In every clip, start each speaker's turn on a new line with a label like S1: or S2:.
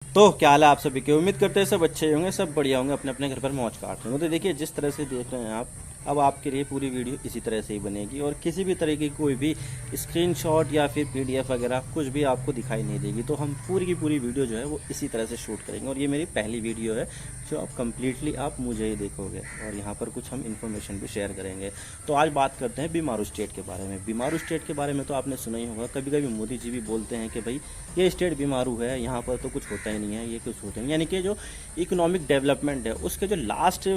S1: तो क्या हाल है आप सभी की। उम्मीद करते हैं सब अच्छे होंगे, सब बढ़िया होंगे, अपने अपने घर पर मौज काट रहे होंगे। तो देखिए, जिस तरह से देख रहे हैं आप, अब आपके लिए पूरी वीडियो इसी तरह से ही बनेगी और किसी भी तरह की कोई भी स्क्रीनशॉट या फिर पीडीएफ वगैरह कुछ भी आपको दिखाई नहीं देगी। तो हम पूरी की पूरी वीडियो जो है वो इसी तरह से शूट करेंगे और ये मेरी पहली वीडियो है जो आप कम्प्लीटली आप मुझे ही देखोगे और यहाँ पर कुछ हम इन्फॉर्मेशन भी शेयर करेंगे। तो आज बात करते हैं बीमारू स्टेट के बारे में। बीमारू स्टेट के बारे में तो आपने सुना ही होगा, कभी कभी मोदी जी भी बोलते हैं कि भाई ये स्टेट बीमारू है, यहाँ पर तो कुछ होता ही नहीं है, ये कुछ होता नहीं। यानी कि जो इकोनॉमिक डेवलपमेंट है उसके जो लास्ट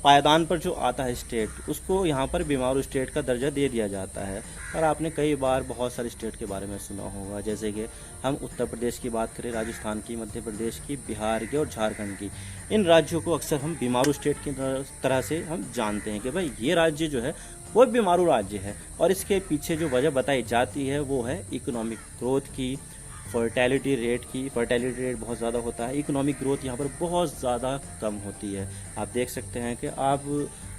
S1: पायदान पर जो आता है स्टेट, उसको यहाँ पर बीमारू स्टेट का दर्जा दे दिया जाता है। और आपने कई बार बहुत सारे स्टेट के बारे में सुना होगा, जैसे कि हम उत्तर प्रदेश की बात करें, राजस्थान की, मध्य प्रदेश की, बिहार की और झारखंड की। इन राज्यों को अक्सर हम बीमारू स्टेट की तरह से हम जानते हैं कि भाई ये राज्य जो है वो बीमारू राज्य है। और इसके पीछे जो वजह बताई जाती है वो है इकोनॉमिक ग्रोथ की, फर्टेलिटी रेट बहुत ज़्यादा होता है। इकोनॉमिक ग्रोथ यहाँ पर बहुत ज़्यादा कम होती है। आप देख सकते हैं कि आप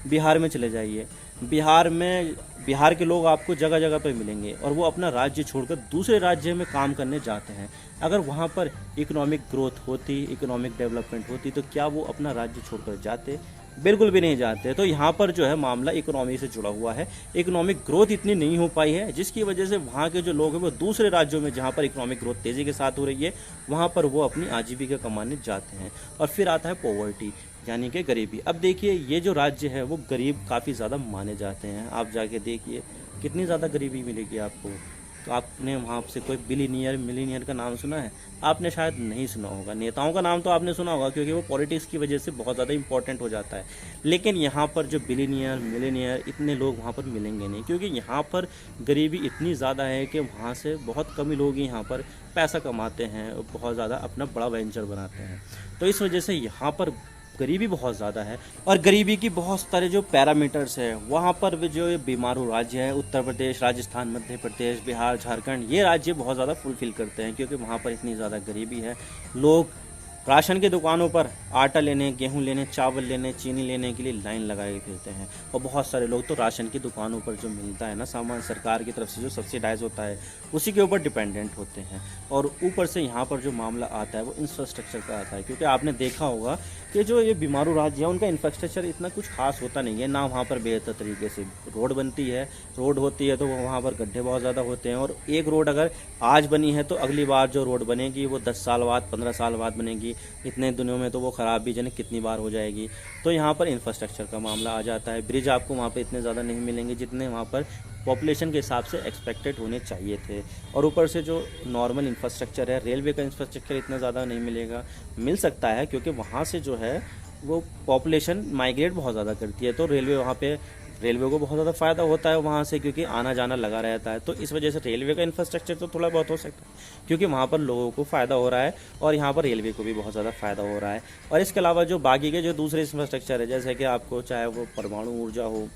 S1: बिहार में चले जाइए, बिहार के लोग आपको जगह जगह पर मिलेंगे और वो अपना राज्य छोड़कर दूसरे राज्य में काम करने जाते हैं। अगर वहाँ पर इकोनॉमिक ग्रोथ होती, इकोनॉमिक डेवलपमेंट होती, तो क्या वो अपना राज्य छोड़कर जाते? बिल्कुल भी नहीं जाते। तो यहाँ पर जो है मामला इकोनॉमी से जुड़ा हुआ है। इकोनॉमिक ग्रोथ इतनी नहीं हो पाई है जिसकी वजह से वहाँ के जो लोग हैं वो दूसरे राज्यों में जहाँ पर इकोनॉमिक ग्रोथ तेज़ी के साथ हो रही है वहाँ पर वो अपनी आजीविका कमाने जाते हैं। और फिर आता है पॉवर्टी, यानी कि गरीबी। अब देखिए, ये जो राज्य है वो गरीब काफ़ी ज़्यादा माने जाते हैं। आप जाके देखिए कितनी ज़्यादा गरीबी मिलेगी आपको। तो आपने वहाँ से कोई मिलीनियर का नाम सुना है? आपने शायद नहीं सुना होगा। नेताओं का नाम तो आपने सुना होगा क्योंकि वो पॉलिटिक्स की वजह से बहुत ज़्यादा इंपॉर्टेंट हो जाता है। लेकिन यहाँ पर जो मिलीनियर इतने लोग वहाँ पर मिलेंगे नहीं, क्योंकि यहाँ पर गरीबी इतनी ज़्यादा है कि वहाँ से बहुत कम ही लोग ही यहाँ पर पैसा कमाते हैं, बहुत ज़्यादा अपना बड़ा वेंचर बनाते हैं। तो इस वजह से यहाँ पर गरीबी बहुत ज़्यादा है। और गरीबी की बहुत सारे जो पैरामीटर्स है वहाँ पर भी जो ये बीमारू राज्य है, उत्तर प्रदेश, राजस्थान, मध्य प्रदेश, बिहार, झारखंड, ये राज्य बहुत ज़्यादा फुलफिल करते हैं क्योंकि वहाँ पर इतनी ज़्यादा गरीबी है। लोग राशन की दुकानों पर आटा लेने, गेहूं लेने, चावल लेने, चीनी लेने के लिए लाइन लगाए फिरते हैं। और बहुत सारे लोग तो राशन की दुकानों पर जो मिलता है ना सामान, सरकार की तरफ से जो सब्सिडाइज होता है उसी के ऊपर डिपेंडेंट होते हैं। और ऊपर से यहाँ पर जो मामला आता है वो इंफ्रास्ट्रक्चर का आता है, क्योंकि आपने देखा होगा कि जो ये बीमारू राज्य है उनका इंफ्रास्ट्रक्चर इतना कुछ खास होता नहीं है ना। वहाँ पर बेहतर तरीके से रोड बनती है, रोड होती है तो वहाँ पर गड्ढे बहुत ज़्यादा होते हैं। और एक रोड अगर आज बनी है तो अगली बार जो रोड बनेगी वो 10 साल बाद, 15 साल बाद बनेगी। इतने दिनों में तो वो ख़राब भी जाने कितनी बार हो जाएगी। तो यहाँ पर इंफ्रास्ट्रक्चर का मामला आ जाता है। ब्रिज आपको वहाँ पे इतने ज़्यादा नहीं मिलेंगे जितने वहाँ पर पॉपुलेशन के हिसाब से एक्सपेक्टेड होने चाहिए थे। और ऊपर से जो नॉर्मल इंफ्रास्ट्रक्चर है, रेलवे का इंफ्रास्ट्रक्चर इतना ज़्यादा नहीं मिलेगा। मिल सकता है क्योंकि वहाँ से जो है वो पॉपुलेशन माइग्रेट बहुत ज़्यादा करती है, तो रेलवे को बहुत ज़्यादा फ़ायदा होता है वहाँ से, क्योंकि आना जाना लगा रहता है। तो इस वजह से रेलवे का इंफ्रास्ट्रक्चर तो थोड़ा बहुत हो सकता है क्योंकि वहाँ पर लोगों को फ़ायदा हो रहा है और यहाँ पर रेलवे को भी बहुत ज़्यादा फ़ायदा हो रहा है। और इसके अलावा जो बाकी के जो दूसरे इंफ्रास्ट्रक्चर है, जैसे कि आपको चाहे वो परमाणु ऊर्जा हो,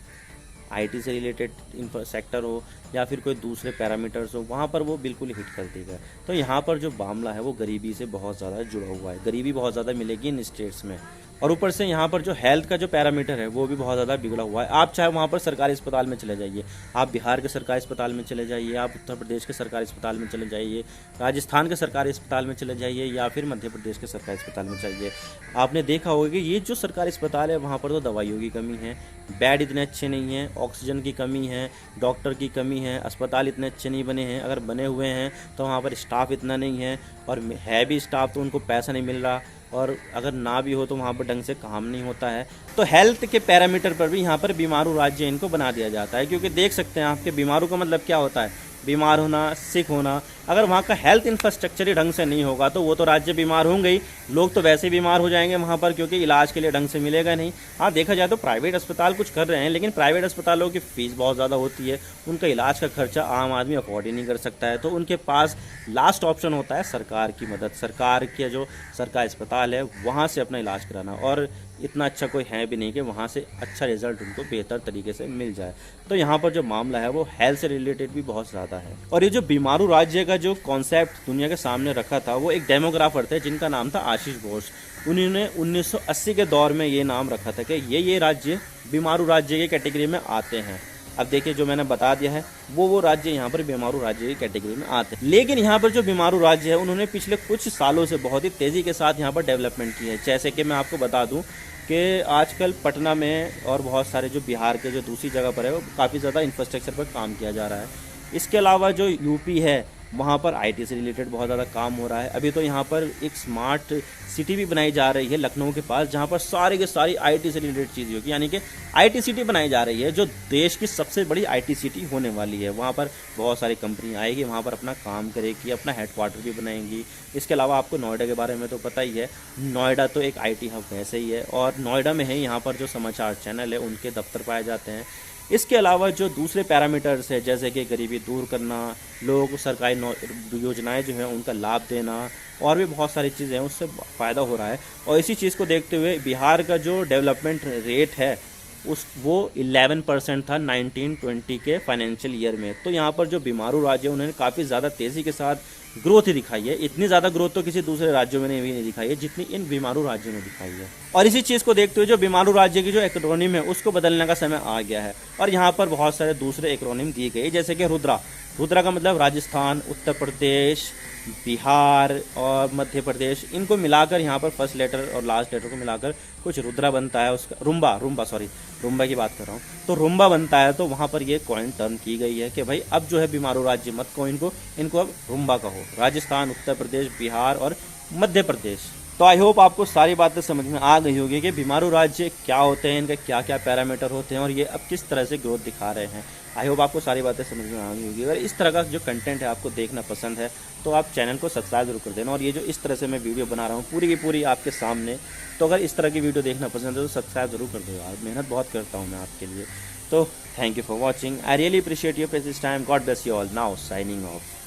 S1: आईटी से रिलेटेड सेक्टर हो या फिर कोई दूसरे पैरामीटर्स हो, वहाँ पर वो बिल्कुल हिट कर देगा। तो यहाँ पर जो मामला है वो गरीबी से बहुत ज़्यादा जुड़ा हुआ है। गरीबी बहुत ज़्यादा मिलेगी इन स्टेट्स में। और ऊपर से यहाँ पर जो हेल्थ का जो पैरामीटर है वो भी बहुत ज़्यादा बिगड़ा हुआ है। आप चाहे वहाँ पर सरकारी अस्पताल में चले जाइए, आप बिहार के सरकारी अस्पताल में चले जाइए, आप उत्तर प्रदेश के सरकारी अस्पताल में चले जाइए, राजस्थान के सरकारी अस्पताल में चले जाइए या फिर मध्य प्रदेश के सरकारी अस्पताल में जाइए, आपने देखा होगा कि ये जो सरकारी अस्पताल है वहाँ पर तो दवाइयों की कमी है, बेड इतने अच्छे नहीं हैं, ऑक्सीजन की कमी है, डॉक्टर की कमी है, अस्पताल इतने अच्छे नहीं बने हैं। अगर बने हुए हैं तो वहाँ पर स्टाफ इतना नहीं है, और है भी स्टाफ तो उनको पैसा नहीं मिल रहा, और अगर ना भी हो तो वहाँ पर ढंग से काम नहीं होता है। तो हेल्थ के पैरामीटर पर भी यहाँ पर बीमारू राज्य इनको बना दिया जाता है, क्योंकि देख सकते हैं आपके बीमारू का मतलब क्या होता है, बीमार होना, सिक होना। अगर वहाँ का हेल्थ इंफ्रास्ट्रक्चर ही ढंग से नहीं होगा तो वो तो राज्य बीमार होंगे ही, लोग तो वैसे ही बीमार हो जाएंगे वहाँ पर, क्योंकि इलाज के लिए ढंग से मिलेगा नहीं। हाँ, देखा जाए तो प्राइवेट अस्पताल कुछ कर रहे हैं, लेकिन प्राइवेट अस्पतालों की फ़ीस बहुत ज़्यादा होती है, उनका इलाज का खर्चा आम आदमी अफोर्ड ही नहीं कर सकता है। तो उनके पास लास्ट ऑप्शन होता है सरकार की मदद, सरकार के जो सरकारी अस्पताल है वहाँ से अपना इलाज कराना। और इतना अच्छा कोई है भी नहीं कि वहाँ से अच्छा रिजल्ट उनको बेहतर तरीके से मिल जाए। तो यहाँ पर जो मामला है वो हेल्थ से रिलेटेड भी बहुत ज़्यादा है। और ये जो बीमारू राज्य का जो कॉन्सेप्ट दुनिया के सामने रखा था वो एक डेमोग्राफर थे जिनका नाम था आशीष घोष। उन्होंने 1980 के दौर में ये नाम रखा था कि ये राज्य बीमारू राज्य के कैटेगरी में आते हैं। अब देखिए जो मैंने बता दिया है वो राज्य यहाँ पर बीमारू राज्य की कैटेगरी में आते हैं। लेकिन यहाँ पर जो बीमारू राज्य है उन्होंने पिछले कुछ सालों से बहुत ही तेज़ी के साथ यहाँ पर डेवलपमेंट की है। जैसे कि मैं आपको बता दूँ कि आजकल पटना में और बहुत सारे जो बिहार के जो दूसरी जगह पर है वो काफ़ी ज़्यादा इंफ्रास्ट्रक्चर पर काम किया जा रहा है। इसके अलावा जो यूपी है वहाँ पर आईटी से रिलेटेड बहुत ज़्यादा काम हो रहा है। अभी तो यहाँ पर एक स्मार्ट सिटी भी बनाई जा रही है लखनऊ के पास, जहाँ पर सारे के सारी आईटी से रिलेटेड चीज़ें होगी, यानी कि आईटी सिटी बनाई जा रही है जो देश की सबसे बड़ी आईटी सिटी होने वाली है। वहाँ पर बहुत सारी कंपनी आएगी, वहाँ पर अपना काम करेगी, अपना हेडक्वार्टर भी बनाएंगी। इसके अलावा आपको नोएडा के बारे में तो पता ही है, नोएडा तो एक आईटी हब वैसे ही है और नोएडा में है यहाँ पर जो समाचार चैनल है उनके दफ्तर पाए जाते हैं। इसके अलावा जो दूसरे पैरामीटर्स है जैसे कि गरीबी दूर करना, लोगों को सरकारी योजनाएं जो हैं उनका लाभ देना और भी बहुत सारी चीज़ें हैं, उससे फ़ायदा हो रहा है। और इसी चीज़ को देखते हुए बिहार का जो डेवलपमेंट रेट है वो 11% था 1920 के फाइनेंशियल ईयर में। तो यहाँ पर जो बीमारू राज्य है उन्होंने काफ़ी ज़्यादा तेज़ी के साथ ग्रोथ ही दिखाई है। इतनी ज़्यादा ग्रोथ तो किसी दूसरे राज्यों में भी नहीं दिखाई है जितनी इन बीमारू राज्यों में दिखाई है। और इसी चीज़ को देखते हुए जो बीमारू राज्य की जो एक्रोनिम है उसको बदलने का समय आ गया है और यहाँ पर बहुत सारे दूसरे एक्रोनिम दिए गए, जैसे कि रुद्रा का मतलब राजस्थान, उत्तर प्रदेश, बिहार और मध्य प्रदेश, इनको मिलाकर यहाँ पर फर्स्ट लेटर और लास्ट लेटर को मिलाकर कुछ रुद्रा बनता है। उसका रुम्बा की बात कर रहा हूँ, तो रुम्बा बनता है। तो वहाँ पर ये कॉइन टर्न की गई है कि भाई अब जो है बीमारू राज्य मत कहो इनको अब रुम्बा कहो, राजस्थान, उत्तर प्रदेश, बिहार और मध्य प्रदेश। तो आई होप आपको सारी बातें समझ में आ गई होगी कि बीमारू राज्य क्या होते हैं, इनके क्या क्या पैरामीटर होते हैं और ये अब किस तरह से ग्रोथ दिखा रहे हैं। आई होप आपको सारी बातें समझ में आ गई होगी। अगर इस तरह का जो कंटेंट है आपको देखना पसंद है तो आप चैनल को सब्सक्राइब जरूर कर देना। और ये जो इस तरह से मैं वीडियो बना रहा हूँ पूरी की पूरी आपके सामने, तो अगर इस तरह की वीडियो देखना पसंद है तो सब्सक्राइब जरूर कर दो यार, मेहनत बहुत करता हूँ मैं आपके लिए। तो thank you for watching, I really appreciate your precious time, God bless you all, now signing off.